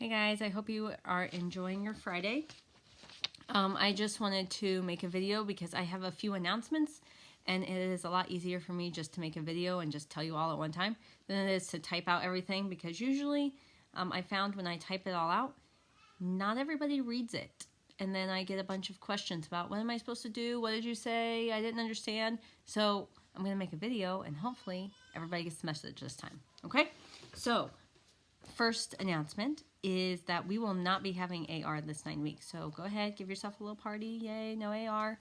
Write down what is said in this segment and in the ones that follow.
Hey guys, I hope you are enjoying your Friday. I just wanted to make a video because I have a few announcements and it is a lot easier for me just to make a video and just tell you all at one time than it is to type out everything, because usually I found when I type it all out, not everybody reads it. And then I get a bunch of questions about what am I supposed to do? What did you say? I didn't understand. So I'm going to make a video and hopefully everybody gets the message this time. Okay? So first announcement is that we will not be having AR this 9 weeks. So go ahead, give yourself a little party. Yay, no AR.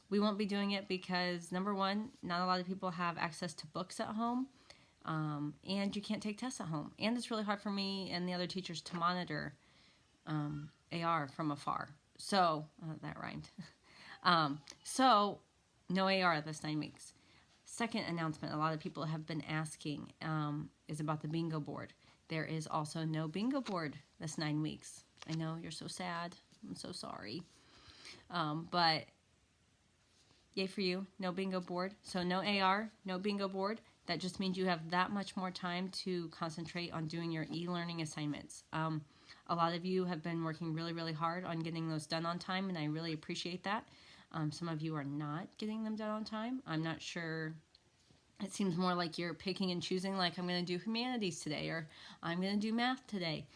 We won't be doing it because, number one, not a lot of people have access to books at home. And you can't take tests at home. And it's really hard for me and the other teachers to monitor AR from afar. So, that rhymed. So, no AR this 9 weeks. Second announcement a lot of people have been asking is about the bingo board. There is also no bingo board this 9 weeks. I know, you're so sad. I'm so sorry. But yay for you, no bingo board. So no AR, no bingo board. That just means you have that much more time to concentrate on doing your e-learning assignments. A lot of you have been working really, really hard on getting those done on time, and I really appreciate that. Some of you are not getting them done on time. I'm not sure. It seems more like you're picking and choosing, like I'm going to do humanities today or I'm going to do math today.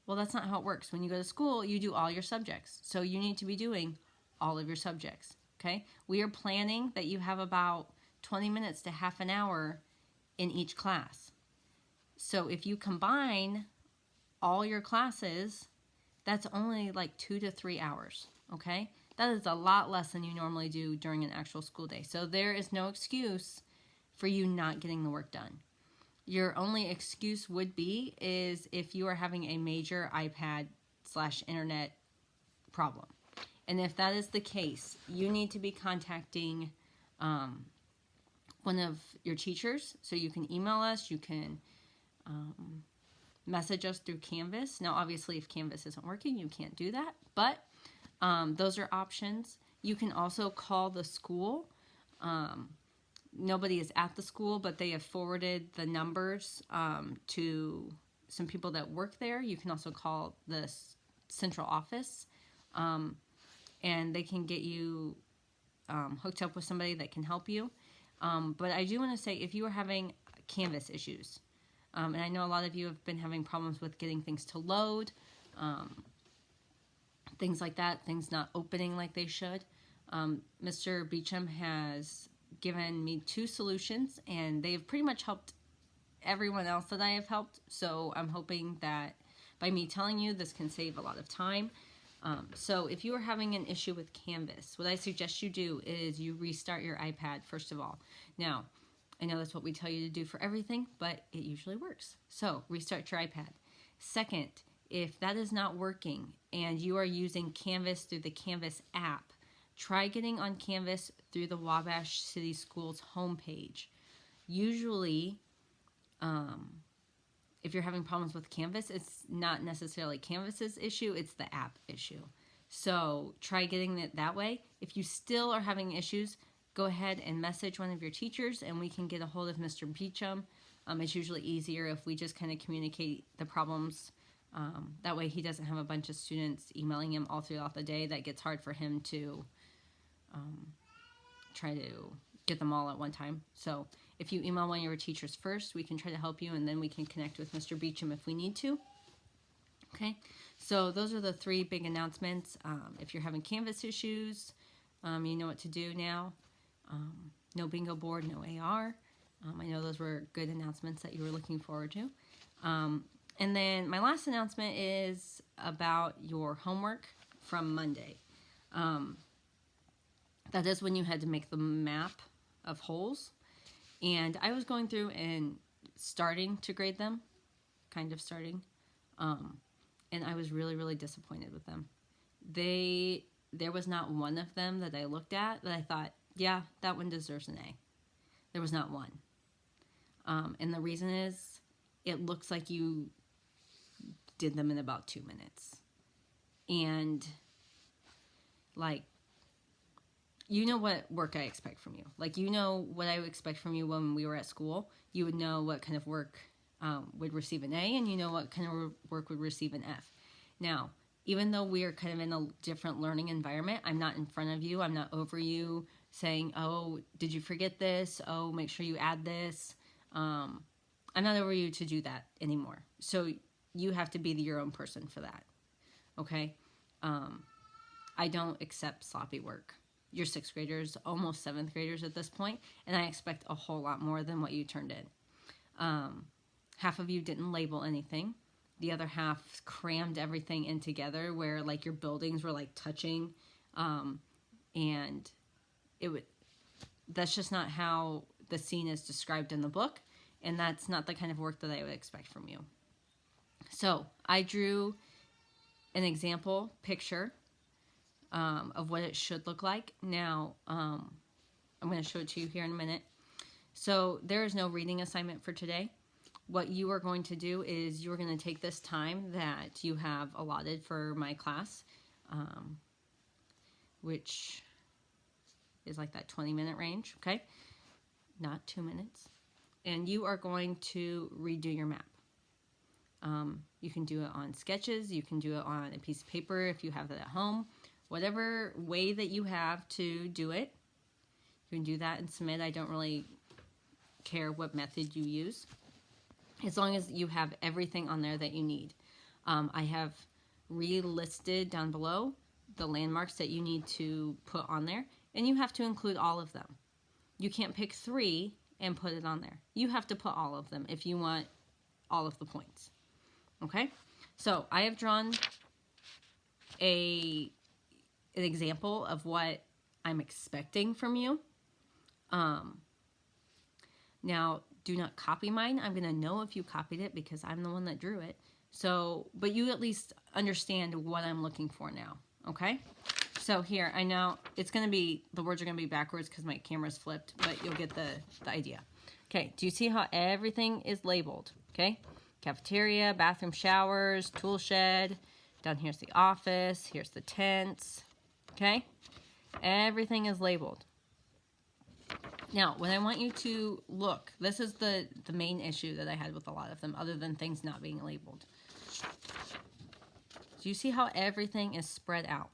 Well, that's not how it works. When you go to school, you do all your subjects. So you need to be doing all of your subjects, okay? We are planning that you have about 20 minutes to half an hour in each class. So if you combine all your classes, that's only like 2 to 3 hours, okay? That is a lot less than you normally do during an actual school day. So there is no excuse for you not getting the work done. Your only excuse would be is if you are having a major iPad/internet problem. And if that is the case, you need to be contacting one of your teachers. So you can email us, you can message us through Canvas. Now, obviously, if Canvas isn't working, you can't do that. But those are options. You can also call the school. Nobody is at the school, but they have forwarded the numbers to some people that work there. You can also call the central office, and they can get you hooked up with somebody that can help you. But I do want to say, if you are having Canvas issues, and I know a lot of you have been having problems with getting things to load, things like that, things not opening like they should, Mr. Beecham has given me 2 solutions, and they've pretty much helped everyone else that I have helped. So I'm hoping that by me telling you, this can save a lot of time. So if you are having an issue with Canvas, what I suggest you do is you restart your iPad first of all. Now, I know that's what we tell you to do for everything, but it usually works. So restart your iPad. Second, if that is not working and you are using Canvas through the Canvas app, try getting on Canvas through the Wabash City Schools homepage. Usually, if you're having problems with Canvas, it's not necessarily Canvas's issue, it's the app issue. So try getting it that way. If you still are having issues, go ahead and message one of your teachers and we can get a hold of Mr. Beecham. It's usually easier if we just kind of communicate the problems. That way he doesn't have a bunch of students emailing him all throughout the day. That gets hard for him to try to get them all at one time. So if you email one of your teachers first, we can try to help you, and then we can connect with Mr. Beecham if we need to. Okay, so those are the 3 big announcements. If you're having Canvas issues, you know what to do now. No bingo board, no AR. I know those were good announcements that you were looking forward to. And then my last announcement is about your homework from Monday. That is when you had to make the map of holes. And I was going through and starting to grade them, kind of starting. And I was really, really disappointed with them. There was not one of them that I looked at that I thought, yeah, that one deserves an A. There was not one. And the reason is, it looks like you did them in about 2 minutes. And, like, you know what work I expect from you. Like, you know what I would expect from you when we were at school. You would know what kind of work would receive an A, and you know what kind of work would receive an F. Now, even though we are kind of in a different learning environment, I'm not in front of you, I'm not over you saying, oh, did you forget this? Oh, make sure you add this. I'm not over you to do that anymore. So you have to be your own person for that, okay? I don't accept sloppy work. You're 6th graders, almost 7th graders at this point, and I expect a whole lot more than what you turned in. Half of you didn't label anything. The other half crammed everything in together where like your buildings were like touching, and that's just not how the scene is described in the book, and that's not the kind of work that I would expect from you. So I drew an example picture of what it should look like. Now, I'm going to show it to you here in a minute. So there is no reading assignment for today. What you are going to do is you're going to take this time that you have allotted for my class, which is like that 20-minute range, okay? Not 2 minutes. And you are going to redo your map. You can do it on sketches. You can do it on a piece of paper if you have that at home. Whatever way that you have to do it, you can do that and submit. I don't really care what method you use, as long as you have everything on there that you need. I have relisted down below the landmarks that you need to put on there, and you have to include all of them. You can't pick 3 and put it on there. You have to put all of them if you want all of the points. Okay? So I have drawn an example of what I'm expecting from you. Now, do not copy mine. I'm going to know if you copied it because I'm the one that drew it. So, but you at least understand what I'm looking for now. Okay? So here, I know it's going to be, the words are going to be backwards because my camera's flipped, but you'll get the idea. Okay, do you see how everything is labeled? Okay? Cafeteria, bathroom, showers, tool shed. Down here's the office. Here's the tents. Okay? Everything is labeled. Now, when I want you to look, this is the main issue that I had with a lot of them, other than things not being labeled. Do you see how everything is spread out?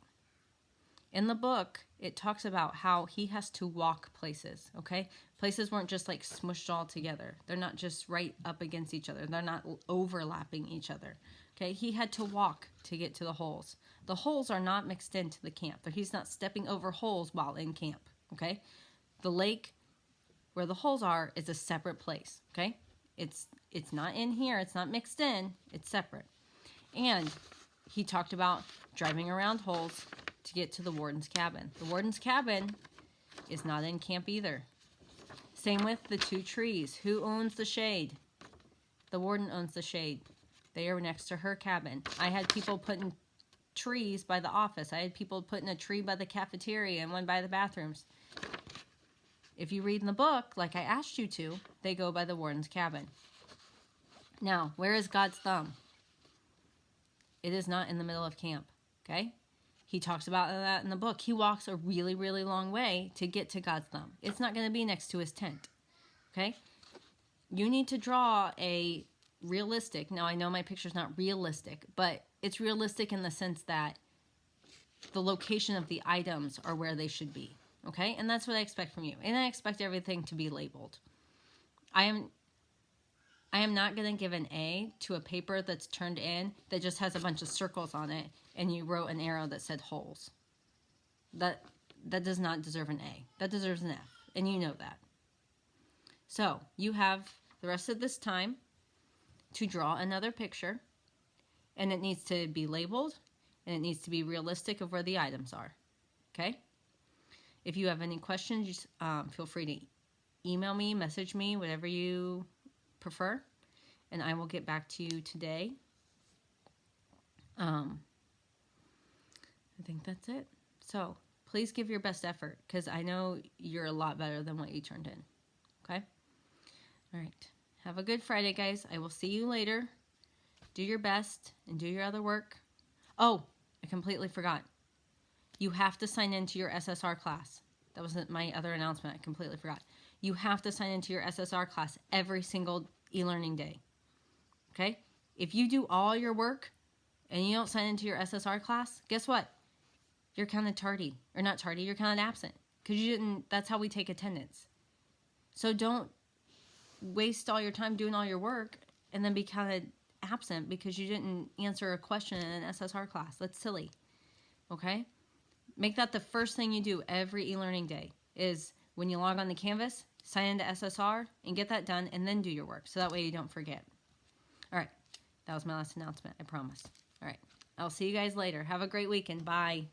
In the book, it talks about how he has to walk places, okay? Places weren't just like smushed all together. They're not just right up against each other. They're not overlapping each other, okay? He had to walk to get to the holes. The holes are not mixed into the camp. He's not stepping over holes while in camp, okay? The lake where the holes are is a separate place, okay? It's not in here. It's not mixed in. It's separate. And he talked about driving around holes to get to the warden's cabin. The warden's cabin is not in camp either. Same with the 2 trees. Who owns the shade? The warden owns the shade. They are next to her cabin. I had people putting trees by the office. I had people putting a tree by the cafeteria and one by the bathrooms. If you read in the book, like I asked you to, they go by the warden's cabin. Now, where is God's thumb? It is not in the middle of camp, okay? He talks about that in the book. He walks a really, really long way to get to God's thumb. It's not going to be next to his tent, okay? You need to draw a realistic, now I know my picture's not realistic, but it's realistic in the sense that the location of the items are where they should be, okay? And that's what I expect from you. And I expect everything to be labeled. I am not going to give an A to a paper that's turned in that just has a bunch of circles on it and you wrote an arrow that said holes. That does not deserve an A. That deserves an F, and you know that. So you have the rest of this time to draw another picture, and it needs to be labeled, and it needs to be realistic of where the items are, okay? If you have any questions, just, feel free to email me, message me, whatever you prefer, and I will get back to you today. I think that's it. So please give your best effort, because I know you're a lot better than what you turned in. Okay? All right. Have a good Friday, guys. I will see you later. Do your best and do your other work. Oh, I completely forgot. You have to sign into your SSR class. That wasn't my other announcement. I completely forgot. You have to sign into your SSR class every single e-learning day. Okay? If you do all your work and you don't sign into your SSR class, guess what? You're counted tardy. Or not tardy, you're counted absent. Because you didn't, that's how we take attendance. So don't waste all your time doing all your work and then be counted absent because you didn't answer a question in an SSR class. That's silly. Okay? Make that the first thing you do every e-learning day is when you log on to Canvas, sign into SSR and get that done and then do your work. So that way you don't forget. All right. That was my last announcement, I promise. All right. I'll see you guys later. Have a great weekend. Bye.